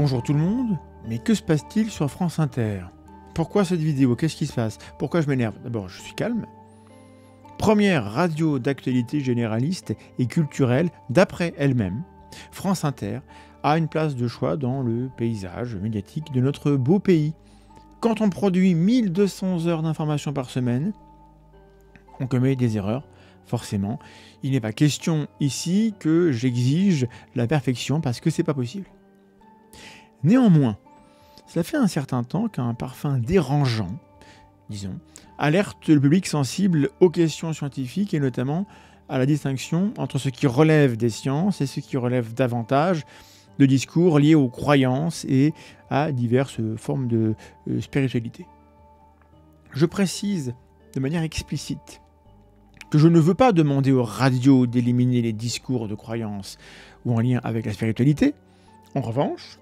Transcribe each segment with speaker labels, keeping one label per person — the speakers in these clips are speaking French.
Speaker 1: Bonjour tout le monde, mais que se passe-t-il sur France Inter? Pourquoi cette vidéo? Qu'est-ce qui se passe? Pourquoi je m'énerve? D'abord, je suis calme. Première radio d'actualité généraliste et culturelle d'après elle-même, France Inter a une place de choix dans le paysage médiatique de notre beau pays. Quand on produit 1200 heures d'information par semaine, on commet des erreurs, forcément. Il n'est pas question ici que j'exige la perfection parce que c'est pas possible. Néanmoins, cela fait un certain temps qu'un parfum dérangeant, disons, alerte le public sensible aux questions scientifiques et notamment à la distinction entre ce qui relève des sciences et ce qui relève davantage de discours liés aux croyances et à diverses formes de spiritualité. Je précise de manière explicite que je ne veux pas demander aux radios d'éliminer les discours de croyances ou en lien avec la spiritualité. En revanche,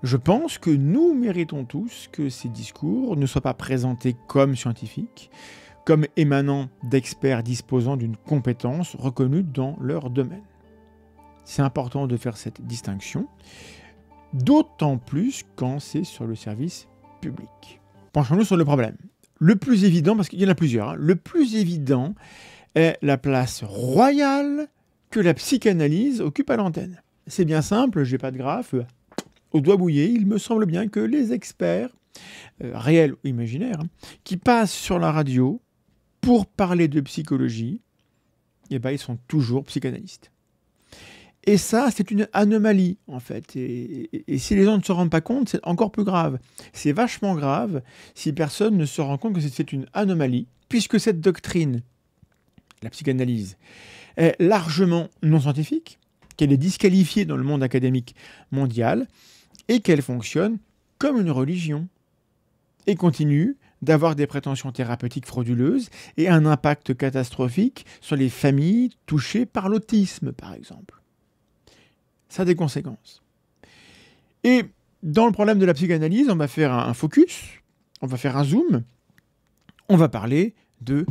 Speaker 1: je pense que nous méritons tous que ces discours ne soient pas présentés comme scientifiques, comme émanant d'experts disposant d'une compétence reconnue dans leur domaine. C'est important de faire cette distinction, d'autant plus quand c'est sur le service public. Penchons-nous sur le problème. Le plus évident, parce qu'il y en a plusieurs, le plus évident est la place royale que la psychanalyse occupe à l'antenne. C'est bien simple, j'ai pas de graphe. Au doigt mouillé, il me semble bien que les experts, réels ou imaginaires, qui passent sur la radio pour parler de psychologie, eh ben, ils sont toujours psychanalystes. Et ça, c'est une anomalie, en fait. Et si les gens ne se rendent pas compte, c'est encore plus grave. C'est vachement grave si personne ne se rend compte que c'est une anomalie, puisque cette doctrine, la psychanalyse, est largement non scientifique, qu'elle est disqualifiée dans le monde académique mondial, et qu'elle fonctionne comme une religion, et continue d'avoir des prétentions thérapeutiques frauduleuses et un impact catastrophique sur les familles touchées par l'autisme, par exemple. Ça a des conséquences. Et dans le problème de la psychanalyse, on va faire un focus, on va faire un zoom, on va parler de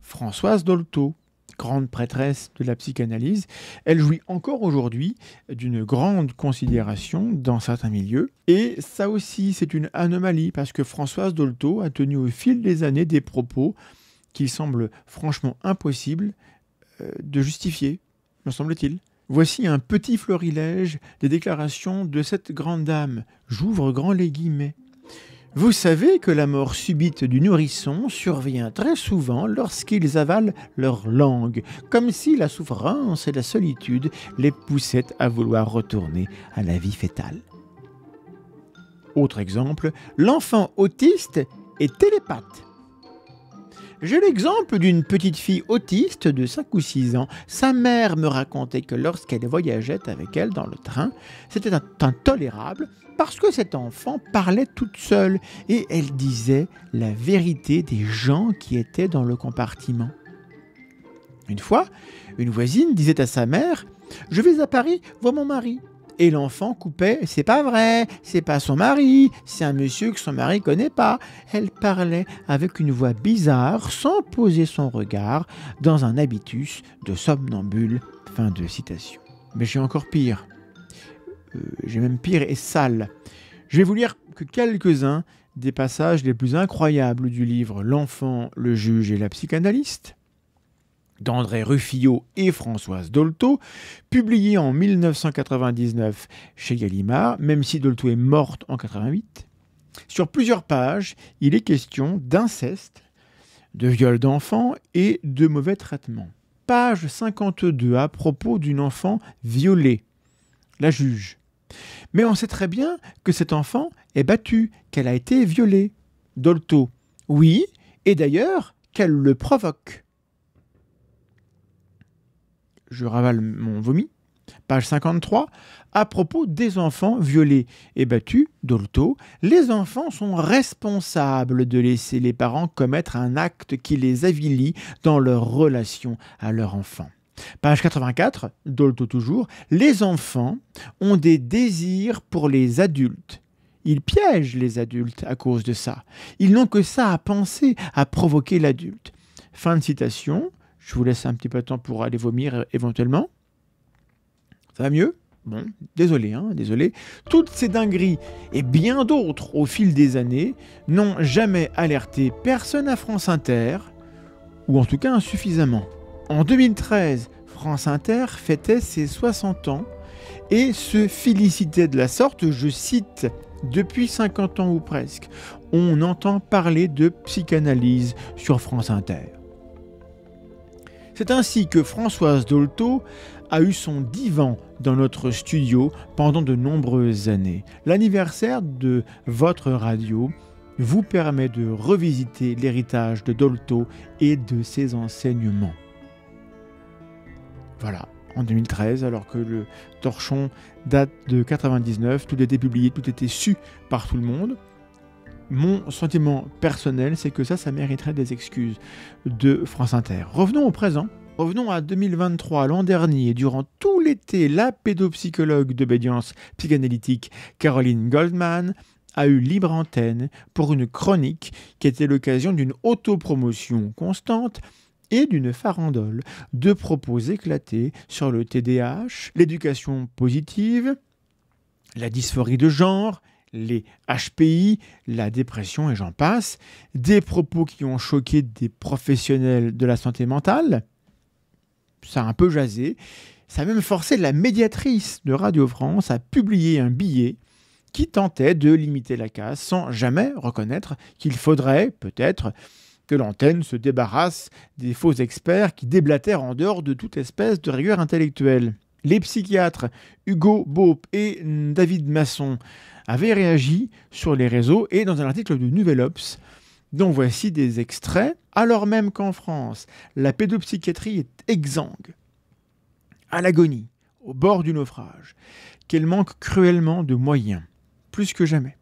Speaker 1: Françoise Dolto, grande prêtresse de la psychanalyse. Elle jouit encore aujourd'hui d'une grande considération dans certains milieux. Et ça aussi, c'est une anomalie, parce que Françoise Dolto a tenu au fil des années des propos qu'il semble franchement impossible de justifier, me semble-t-il. Voici un petit florilège des déclarations de cette grande dame. J'ouvre grand les guillemets. Vous savez que la mort subite du nourrisson survient très souvent lorsqu'ils avalent leur langue, comme si la souffrance et la solitude les poussaient à vouloir retourner à la vie fétale. Autre exemple, l'enfant autiste est télépathe. J'ai l'exemple d'une petite fille autiste de 5 ou 6 ans. Sa mère me racontait que lorsqu'elle voyageait avec elle dans le train, c'était intolérable parce que cet enfant parlait toute seule et elle disait la vérité des gens qui étaient dans le compartiment. Une fois, une voisine disait à sa mère « Je vais à Paris voir mon mari ». Et l'enfant coupait « C'est pas vrai, c'est pas son mari, c'est un monsieur que son mari connaît pas ». Elle parlait avec une voix bizarre, sans poser son regard, dans un habitus de somnambule. Fin de citation. Mais j'ai encore pire. J'ai même pire et sale. Je vais vous lire que quelques-uns des passages les plus incroyables du livre « L'enfant, le juge et la psychanalyste » d'André Ruffiot et Françoise Dolto, publié en 1999 chez Gallimard, même si Dolto est morte en 1988. Sur plusieurs pages, il est question d'inceste, de viol d'enfants et de mauvais traitements. Page 52 à propos d'une enfant violée. La juge. Mais on sait très bien que cet enfant est battu, qu'elle a été violée. Dolto. Oui, et d'ailleurs, qu'elle le provoque. Je ravale mon vomi. Page 53, à propos des enfants violés et battus, Dolto, les enfants sont responsables de laisser les parents commettre un acte qui les avilit dans leur relation à leur enfant. Page 84, Dolto toujours, les enfants ont des désirs pour les adultes. Ils piègent les adultes à cause de ça. Ils n'ont que ça à penser, à provoquer l'adulte. Fin de citation. Je vous laisse un petit peu de temps pour aller vomir éventuellement. Ça va mieux? Bon, désolé, désolé. Toutes ces dingueries et bien d'autres au fil des années n'ont jamais alerté personne à France Inter, ou en tout cas insuffisamment. En 2013, France Inter fêtait ses 60 ans et se félicitait de la sorte, je cite, « Depuis 50 ans ou presque, on entend parler de psychanalyse sur France Inter ». C'est ainsi que Françoise Dolto a eu son divan dans notre studio pendant de nombreuses années. L'anniversaire de votre radio vous permet de revisiter l'héritage de Dolto et de ses enseignements. Voilà, en 2013, alors que le torchon date de 99, tout était publié, tout était su par tout le monde. Mon sentiment personnel, c'est que ça mériterait des excuses de France Inter. Revenons au présent. Revenons à 2023, l'an dernier, durant tout l'été, la pédopsychologue d'obédience psychanalytique Caroline Goldman a eu libre antenne pour une chronique qui était l'occasion d'une autopromotion constante et d'une farandole de propos éclatés sur le TDAH, l'éducation positive, la dysphorie de genre, les HPI, la dépression et j'en passe, des propos qui ont choqué des professionnels de la santé mentale. Ça a un peu jasé. Ça a même forcé la médiatrice de Radio France à publier un billet qui tentait de limiter la casse sans jamais reconnaître qu'il faudrait, peut-être, que l'antenne se débarrasse des faux experts qui déblatèrent en dehors de toute espèce de rigueur intellectuelle. Les psychiatres Hugo Baup et David Masson avaient réagi sur les réseaux et dans un article de Nouvel Obs, dont voici des extraits, alors même qu'en France, la pédopsychiatrie est exsangue, à l'agonie, au bord du naufrage, qu'elle manque cruellement de moyens, plus que jamais,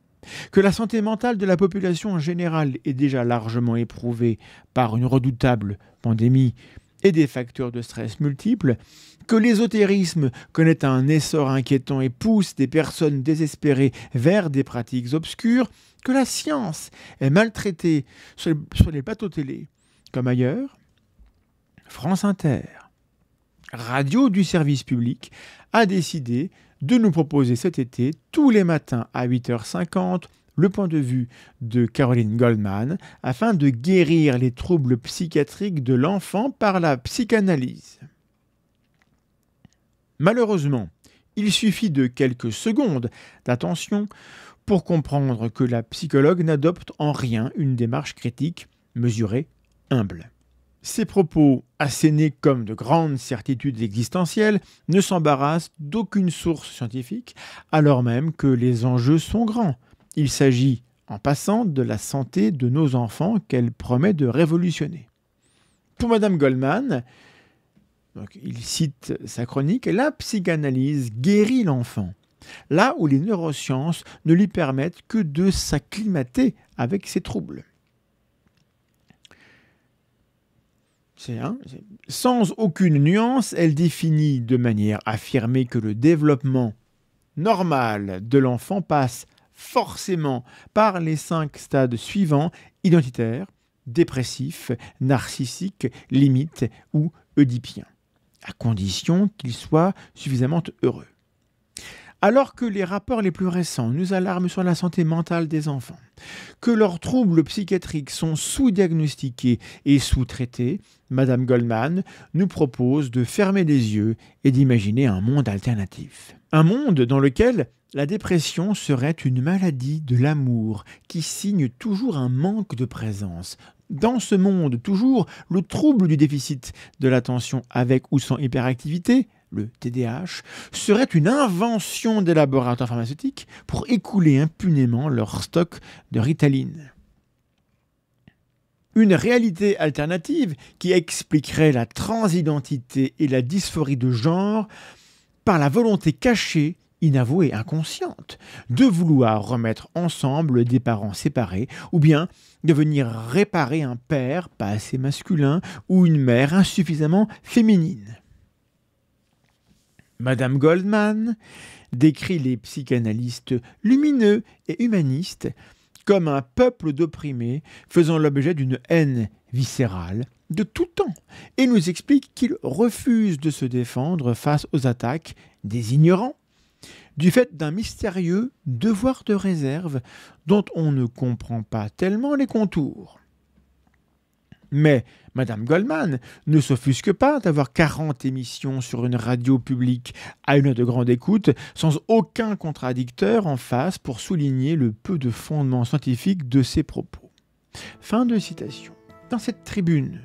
Speaker 1: que la santé mentale de la population en général est déjà largement éprouvée par une redoutable pandémie et des facteurs de stress multiples, que l'ésotérisme connaît un essor inquiétant et pousse des personnes désespérées vers des pratiques obscures, que la science est maltraitée sur les plateaux télé, comme ailleurs, France Inter, radio du service public, a décidé de nous proposer cet été, tous les matins à 8h50, le point de vue de Caroline Goldman, afin de guérir les troubles psychiatriques de l'enfant par la psychanalyse. Malheureusement, il suffit de quelques secondes d'attention pour comprendre que la psychologue n'adopte en rien une démarche critique, mesurée, humble. Ses propos, assénés comme de grandes certitudes existentielles, ne s'embarrassent d'aucune source scientifique, alors même que les enjeux sont grands. Il s'agit, en passant, de la santé de nos enfants qu'elle promet de révolutionner. Pour Madame Goldman, donc il cite sa chronique, la psychanalyse guérit l'enfant, là où les neurosciences ne lui permettent que de s'acclimater avec ses troubles. Sans aucune nuance, elle définit de manière affirmée que le développement normal de l'enfant passe forcément par les 5 stades suivants, identitaire, dépressif, narcissique, limite ou oedipien, à condition qu'il soit suffisamment heureux. Alors que les rapports les plus récents nous alarment sur la santé mentale des enfants, que leurs troubles psychiatriques sont sous-diagnostiqués et sous-traités, Madame Goldman nous propose de fermer les yeux et d'imaginer un monde alternatif. Un monde dans lequel la dépression serait une maladie de l'amour qui signe toujours un manque de présence. Dans ce monde, toujours, le trouble du déficit de l'attention avec ou sans hyperactivité, le TDAH, serait une invention des laboratoires pharmaceutiques pour écouler impunément leur stock de Ritaline. Une réalité alternative qui expliquerait la transidentité et la dysphorie de genre par la volonté cachée, inavouée, inconsciente, de vouloir remettre ensemble des parents séparés ou bien de venir réparer un père pas assez masculin ou une mère insuffisamment féminine. Madame Goldman décrit les psychanalystes lumineux et humanistes comme un peuple d'opprimés faisant l'objet d'une haine viscérale de tout temps et nous explique qu'ils refusent de se défendre face aux attaques des ignorants, du fait d'un mystérieux devoir de réserve dont on ne comprend pas tellement les contours. Mais Madame Goldman ne s'offusque pas d'avoir 40 émissions sur une radio publique à une heure de grande écoute, sans aucun contradicteur en face pour souligner le peu de fondement scientifique de ses propos. Fin de citation. Dans cette tribune,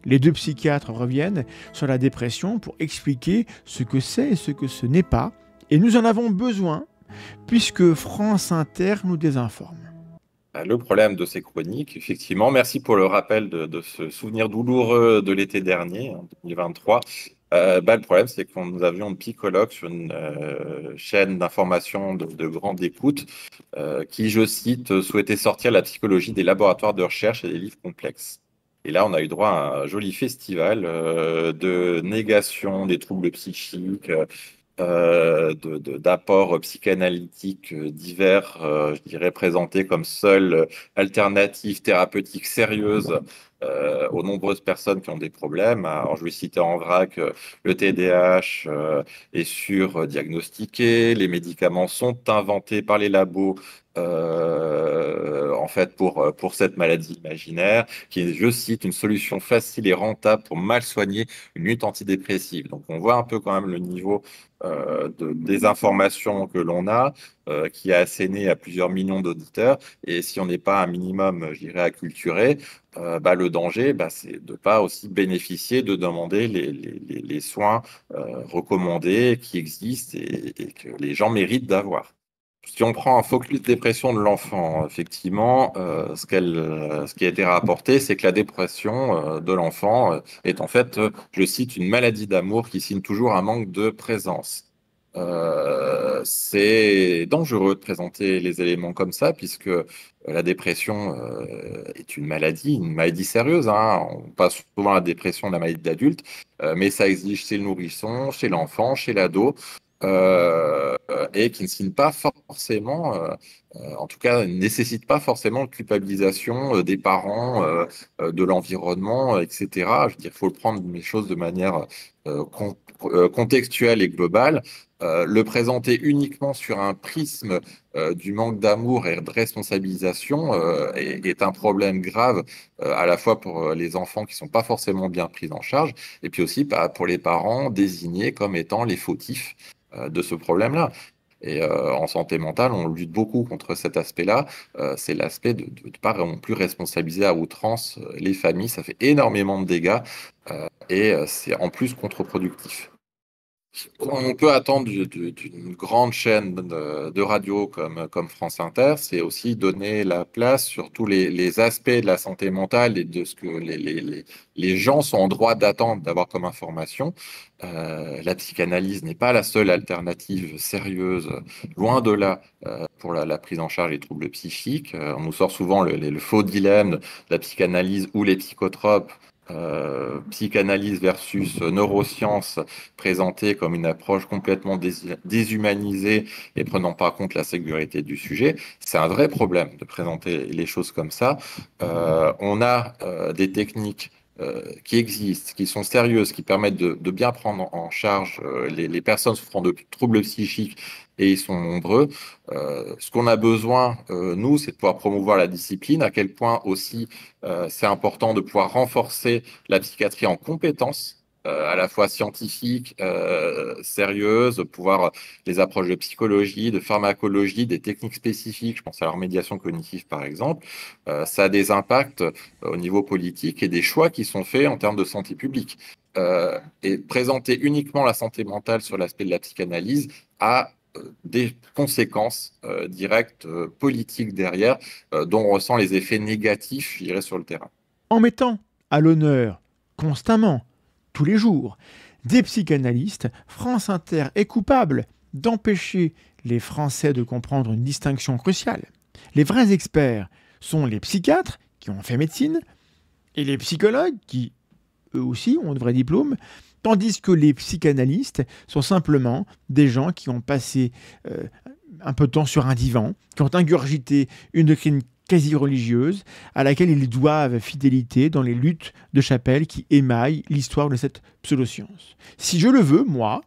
Speaker 1: les deux psychiatres reviennent sur la dépression pour expliquer ce que c'est et ce que ce n'est pas, et nous en avons besoin, puisque France Inter nous désinforme.
Speaker 2: Le problème de ces chroniques, effectivement, merci pour le rappel de ce souvenir douloureux de l'été dernier, en 2023. Le problème, c'est que nous avions une psychologue sur une chaîne d'information de grande écoute qui, je cite, souhaitait sortir la psychologie des laboratoires de recherche et des livres complexes. Et là, on a eu droit à un joli festival de négation des troubles psychiques, d'apports psychanalytiques divers, je dirais présentés comme seule alternative thérapeutique sérieuse aux nombreuses personnes qui ont des problèmes. Alors, je vais citer en vrac le TDAH est surdiagnostiqué, les médicaments sont inventés par les labos en fait pour cette maladie imaginaire, qui est, je cite, une solution facile et rentable pour mal soigner une lutte antidépressive. Donc on voit un peu quand même le niveau de désinformation que l'on a, qui est asséné à plusieurs millions d'auditeurs. Et si on n'est pas un minimum, je dirais, acculturé, le danger, c'est de ne pas aussi bénéficier, de demander les soins recommandés qui existent et que les gens méritent d'avoir. Si on prend un focus dépression de l'enfant, effectivement, ce qui a été rapporté, c'est que la dépression de l'enfant est en fait, je cite, une maladie d'amour qui signe toujours un manque de présence. C'est dangereux de présenter les éléments comme ça, puisque la dépression est une maladie sérieuse, hein. On passe souvent à la dépression de la maladie d'adulte, mais ça existe chez le nourrisson, chez l'enfant, chez l'ado. Et qui ne signe pas forcément, en tout cas, ne nécessite pas forcément de culpabilisation des parents, de l'environnement, etc. Je veux dire, il faut le prendre les choses de manière contextuelle et globale. Le présenter uniquement sur un prisme du manque d'amour et de responsabilisation est un problème grave à la fois pour les enfants qui ne sont pas forcément bien pris en charge et puis aussi pour les parents désignés comme étant les fautifs de ce problème-là. Et en santé mentale, on lutte beaucoup contre cet aspect-là. C'est l'aspect de ne pas non plus responsabiliser à outrance les familles. Ça fait énormément de dégâts et c'est en plus contre-productif. On peut attendre d'une grande chaîne de radio comme France Inter, c'est aussi donner la place sur tous les aspects de la santé mentale et de ce que les gens sont en droit d'attendre, d'avoir comme information. La psychanalyse n'est pas la seule alternative sérieuse, loin de là, pour la prise en charge des troubles psychiques. On nous sort souvent le faux dilemme de la psychanalyse ou les psychotropes. Psychanalyse versus neurosciences présentée comme une approche complètement déshumanisée et prenant pas en compte la sécurité du sujet, c'est un vrai problème de présenter les choses comme ça. On a des techniques qui existent, qui sont sérieuses, qui permettent de bien prendre en charge les personnes souffrant de troubles psychiques, et ils sont nombreux. Ce qu'on a besoin, nous, c'est de pouvoir promouvoir la discipline, à quel point aussi c'est important de pouvoir renforcer la psychiatrie en compétences, à la fois scientifiques, sérieuses, pouvoir les approches de psychologie, de pharmacologie, des techniques spécifiques, je pense à la remédiation cognitive par exemple. Ça a des impacts au niveau politique et des choix qui sont faits en termes de santé publique. Et présenter uniquement la santé mentale sur l'aspect de la psychanalyse a des conséquences directes politiques derrière, dont on ressent les effets négatifs, je dirais, sur le terrain.
Speaker 1: En mettant à l'honneur constamment, tous les jours, des psychanalystes, France Inter est coupable d'empêcher les Français de comprendre une distinction cruciale. Les vrais experts sont les psychiatres qui ont fait médecine et les psychologues qui, eux aussi, ont de vrais diplômes, tandis que les psychanalystes sont simplement des gens qui ont passé un peu de temps sur un divan, qui ont ingurgité une doctrine quasi religieuse à laquelle ils doivent fidélité dans les luttes de chapelle qui émaillent l'histoire de cette pseudo-science. Si je le veux, moi,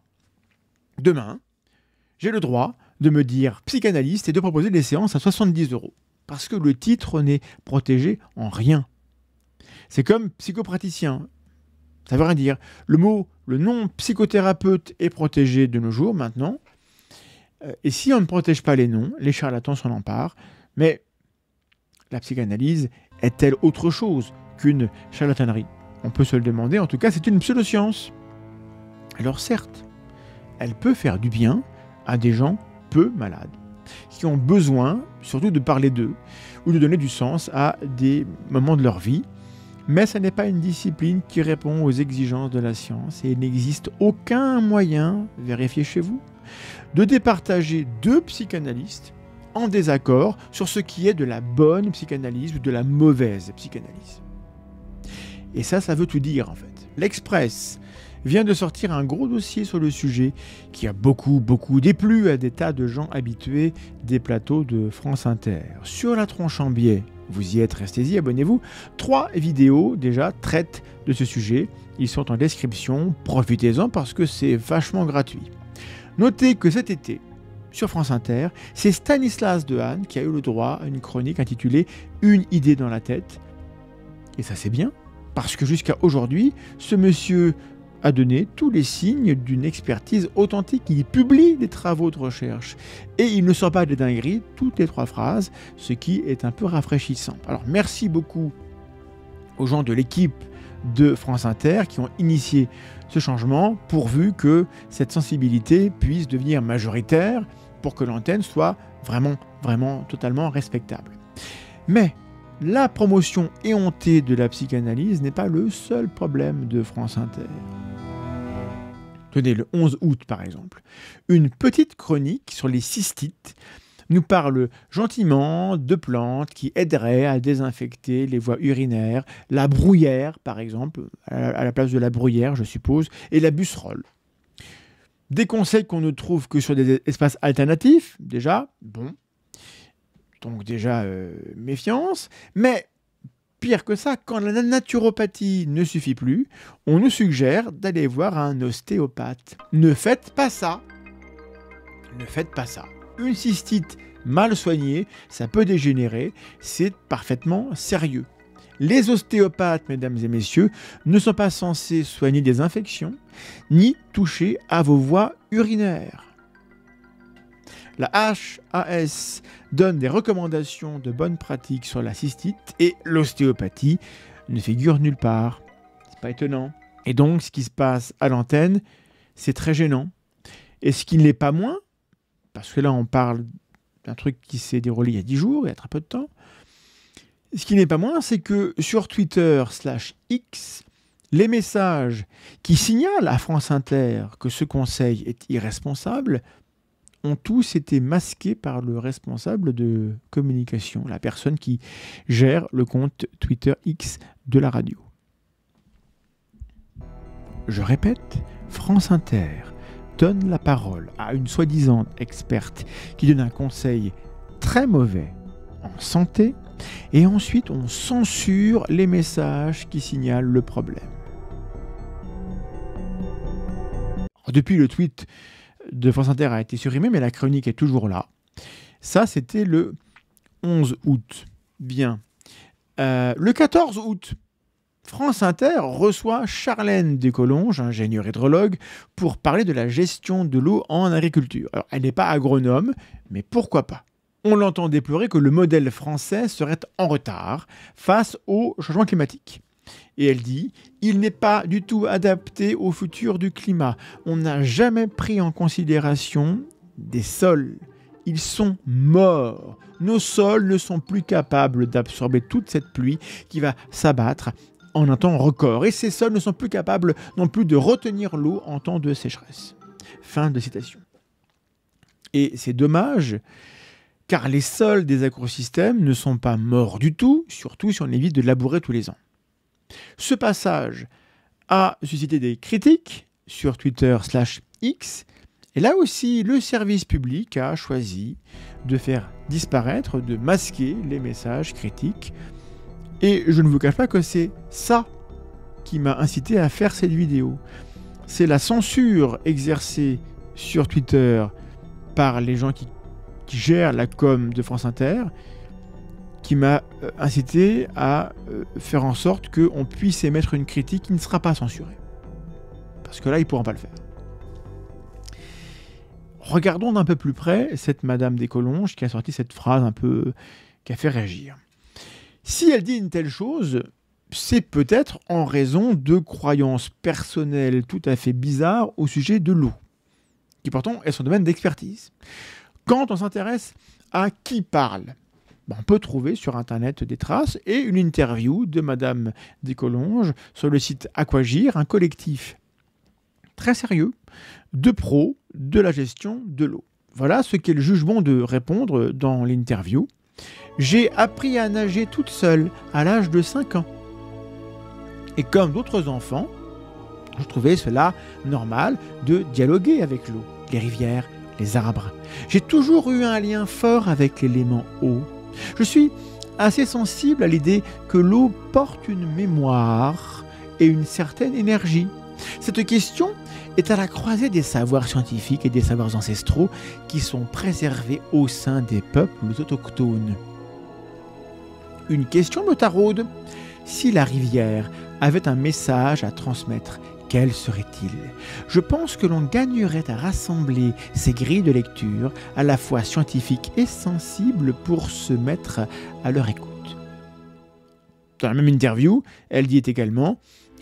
Speaker 1: demain, j'ai le droit de me dire psychanalyste et de proposer des séances à 70 €. Parce que le titre n'est protégé en rien. C'est comme psychopraticien. Ça veut rien dire. Le nom psychothérapeute est protégé de nos jours maintenant. Et si on ne protège pas les noms, les charlatans s'en emparent. Mais la psychanalyse est-elle autre chose qu'une charlatanerie? On peut se le demander. En tout cas, c'est une pseudoscience. Alors certes, elle peut faire du bien à des gens peu malades, qui ont besoin surtout de parler d'eux ou de donner du sens à des moments de leur vie. Mais ce n'est pas une discipline qui répond aux exigences de la science et il n'existe aucun moyen, vérifiez chez vous, de départager deux psychanalystes en désaccord sur ce qui est de la bonne psychanalyse ou de la mauvaise psychanalyse. Et ça veut tout dire en fait. L'Express vient de sortir un gros dossier sur le sujet qui a beaucoup déplu à des tas de gens habitués des plateaux de France Inter. Sur la tronche en biais, vous y êtes, restez-y, abonnez-vous. 3 vidéos déjà traitent de ce sujet. Ils sont en description, profitez-en parce que c'est vachement gratuit. Notez que cet été, sur France Inter, c'est Stanislas Dehaene qui a eu le droit à une chronique intitulée « Une idée dans la tête ». Et ça c'est bien, parce que jusqu'à aujourd'hui, ce monsieur a donné tous les signes d'une expertise authentique. Il publie des travaux de recherche et il ne sort pas des dingueries toutes les 3 phrases, ce qui est un peu rafraîchissant. Alors merci beaucoup aux gens de l'équipe de France Inter qui ont initié ce changement, pourvu que cette sensibilité puisse devenir majoritaire pour que l'antenne soit vraiment totalement respectable. Mais la promotion éhontée de la psychanalyse n'est pas le seul problème de France Inter. Tenez, le 11 août par exemple, une petite chronique sur les cystites nous parle gentiment de plantes qui aideraient à désinfecter les voies urinaires, la bruyère par exemple, à la place de la bruyère je suppose, et la busserolle. Des conseils qu'on ne trouve que sur des espaces alternatifs, déjà, bon, donc déjà méfiance, mais pire que ça, quand la naturopathie ne suffit plus, on nous suggère d'aller voir un ostéopathe. Ne faites pas ça. Ne faites pas ça. Une cystite mal soignée, ça peut dégénérer, c'est parfaitement sérieux. Les ostéopathes, mesdames et messieurs, ne sont pas censés soigner des infections, ni toucher à vos voies urinaires. La HAS donne des recommandations de bonnes pratiques sur la cystite et l'ostéopathie ne figure nulle part. C'est pas étonnant. Et donc, ce qui se passe à l'antenne, c'est très gênant. Et ce qui ne l'est pas moins, parce que là, on parle d'un truc qui s'est déroulé il y a 10 jours, il y a très peu de temps, ce qui n'est pas moins, c'est que sur Twitter/X, les messages qui signalent à France Inter que ce conseil est irresponsable ont tous été masqués par le responsable de communication, la personne qui gère le compte Twitter X de la radio. Je répète, France Inter donne la parole à une soi-disant experte qui donne un conseil très mauvais en santé et ensuite on censure les messages qui signalent le problème. Depuis le tweet de France Inter a été supprimé, mais la chronique est toujours là. Ça, c'était le 11 août. Bien. Le 14 août, France Inter reçoit Charlène Descolonges, ingénieure hydrologue, pour parler de la gestion de l'eau en agriculture. Alors, elle n'est pas agronome, mais pourquoi pas? On l'entend déplorer que le modèle français serait en retard face au changement climatique. Et elle dit « Il n'est pas du tout adapté au futur du climat. On n'a jamais pris en considération des sols. Ils sont morts. Nos sols ne sont plus capables d'absorber toute cette pluie qui va s'abattre en un temps record. Et ces sols ne sont plus capables non plus de retenir l'eau en temps de sécheresse. » Fin de citation. Et c'est dommage, car les sols des agrosystèmes ne sont pas morts du tout, surtout si on évite de labourer tous les ans. Ce passage a suscité des critiques sur Twitter/X, et là aussi, le service public a choisi de faire disparaître, de masquer les messages critiques. Et je ne vous cache pas que c'est ça qui m'a incité à faire cette vidéo. C'est la censure exercée sur Twitter par les gens qui gèrent la com de France Inter, qui m'a incité à faire en sorte qu'on puisse émettre une critique qui ne sera pas censurée. Parce que là, ils ne pourront pas le faire. Regardons d'un peu plus près cette Madame Descolonges qui a sorti cette phrase un peu qui a fait réagir. Si elle dit une telle chose, c'est peut-être en raison de croyances personnelles tout à fait bizarres au sujet de l'eau, qui pourtant est son domaine d'expertise. Quand on s'intéresse à qui parle, on peut trouver sur Internet des traces et une interview de Madame Descolonges sur le site Aquagir, un collectif très sérieux de pros de la gestion de l'eau. Voilà ce qu'elle juge bon de répondre dans l'interview. J'ai appris à nager toute seule à l'âge de 5 ans. Et comme d'autres enfants, je trouvais cela normal de dialoguer avec l'eau, les rivières, les arbres. J'ai toujours eu un lien fort avec l'élément eau. Je suis assez sensible à l'idée que l'eau porte une mémoire et une certaine énergie. Cette question est à la croisée des savoirs scientifiques et des savoirs ancestraux qui sont préservés au sein des peuples autochtones. Une question me taraude. Si la rivière avait un message à transmettre, quel serait-il ? Je pense que l'on gagnerait à rassembler ces grilles de lecture à la fois scientifiques et sensibles pour se mettre à leur écoute. Dans la même interview, elle dit également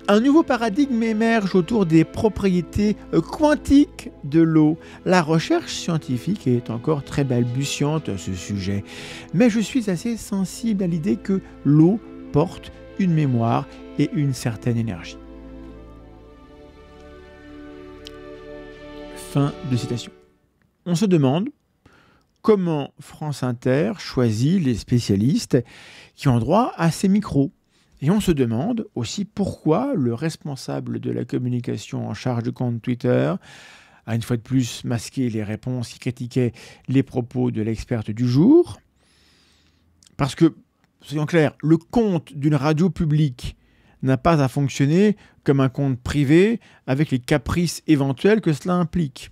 Speaker 1: « Un nouveau paradigme émerge autour des propriétés quantiques de l'eau. La recherche scientifique est encore très balbutiante à ce sujet, mais je suis assez sensible à l'idée que l'eau porte une mémoire et une certaine énergie. » Fin de citation. On se demande comment France Inter choisit les spécialistes qui ont droit à ces micros. Et on se demande aussi pourquoi le responsable de la communication en charge du compte Twitter a une fois de plus masqué les réponses qui critiquaient les propos de l'experte du jour. Parce que, soyons clairs, le compte d'une radio publique n'a pas à fonctionner comme un compte privé avec les caprices éventuels que cela implique.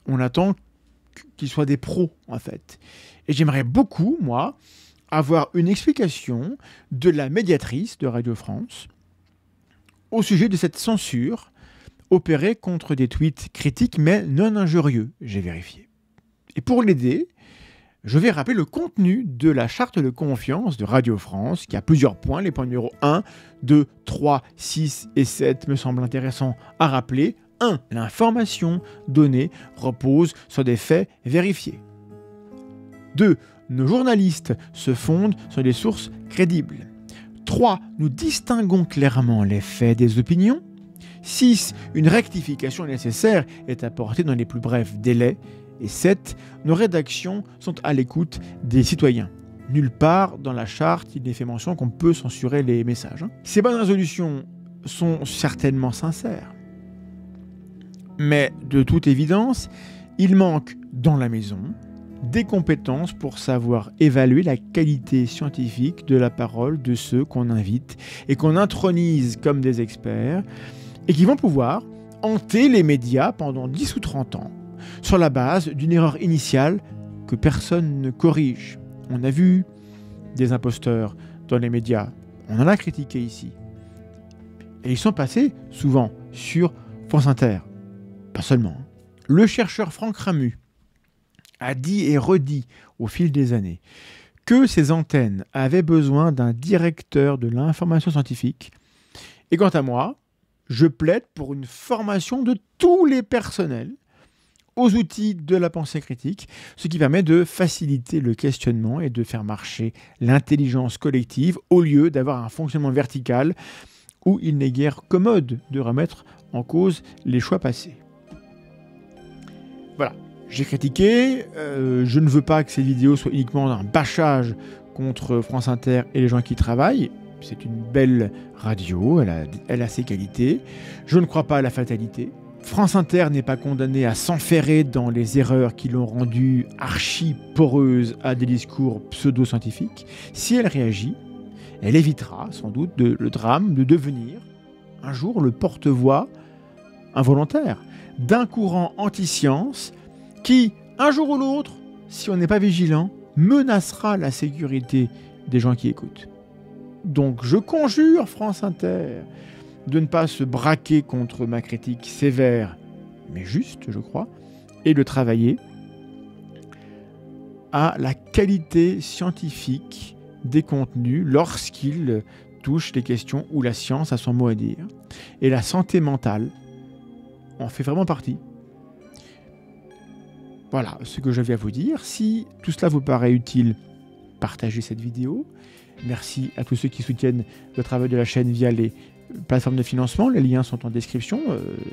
Speaker 1: On attend qu'ils soient des pros, en fait. Et j'aimerais beaucoup, moi, avoir une explication de la médiatrice de Radio France au sujet de cette censure opérée contre des tweets critiques mais non injurieux, j'ai vérifié. Et pour l'aider, je vais rappeler le contenu de la charte de confiance de Radio France, qui a plusieurs points. Les points numéro 1, 2, 3, 6 et 7 me semblent intéressants à rappeler. 1. L'information donnée repose sur des faits vérifiés. 2. Nos journalistes se fondent sur des sources crédibles. 3. Nous distinguons clairement les faits des opinions. 6. Une rectification nécessaire est apportée dans les plus brefs délais. Et 7. Nos rédactions sont à l'écoute des citoyens. Nulle part dans la charte, il n'est fait mention qu'on peut censurer les messages. Ces bonnes résolutions sont certainement sincères. Mais de toute évidence, il manque dans la maison des compétences pour savoir évaluer la qualité scientifique de la parole de ceux qu'on invite et qu'on intronise comme des experts et qui vont pouvoir hanter les médias pendant 10 ou 30 ans sur la base d'une erreur initiale que personne ne corrige. On a vu des imposteurs dans les médias, on en a critiqué ici. Et ils sont passés souvent sur France Inter, pas seulement. Le chercheur Franck Ramu a dit et redit au fil des années que ces antennes avaient besoin d'un directeur de l'information scientifique. Et quant à moi, je plaide pour une formation de tous les personnels aux outils de la pensée critique, ce qui permet de faciliter le questionnement et de faire marcher l'intelligence collective au lieu d'avoir un fonctionnement vertical où il n'est guère commode de remettre en cause les choix passés. Voilà, j'ai critiqué, je ne veux pas que ces vidéos soient uniquement un bâchage contre France Inter et les gens qui y travaillent. C'est une belle radio, elle a ses qualités. Je ne crois pas à la fatalité. France Inter n'est pas condamnée à s'enferrer dans les erreurs qui l'ont rendue archi-poreuse à des discours pseudo-scientifiques. Si elle réagit, elle évitera sans doute le drame de devenir un jour le porte-voix involontaire d'un courant anti-science qui, un jour ou l'autre, si on n'est pas vigilant, menacera la sécurité des gens qui écoutent. Donc je conjure France Inter de ne pas se braquer contre ma critique sévère, mais juste, je crois, et de travailler à la qualité scientifique des contenus lorsqu'ils touchent les questions où la science a son mot à dire. Et la santé mentale en fait vraiment partie. Voilà ce que j'avais à vous dire. Si tout cela vous paraît utile, partagez cette vidéo. Merci à tous ceux qui soutiennent le travail de la chaîne via les plateformes de financement. Les liens sont en description.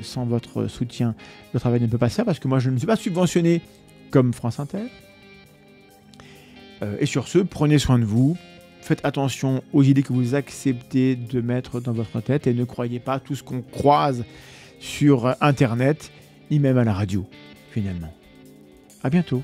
Speaker 1: Sans votre soutien, le travail ne peut pas se faire parce que moi, je ne suis pas subventionné comme France Inter. Et sur ce, prenez soin de vous. Faites attention aux idées que vous acceptez de mettre dans votre tête et ne croyez pas tout ce qu'on croise sur Internet, ni même à la radio, finalement. À bientôt.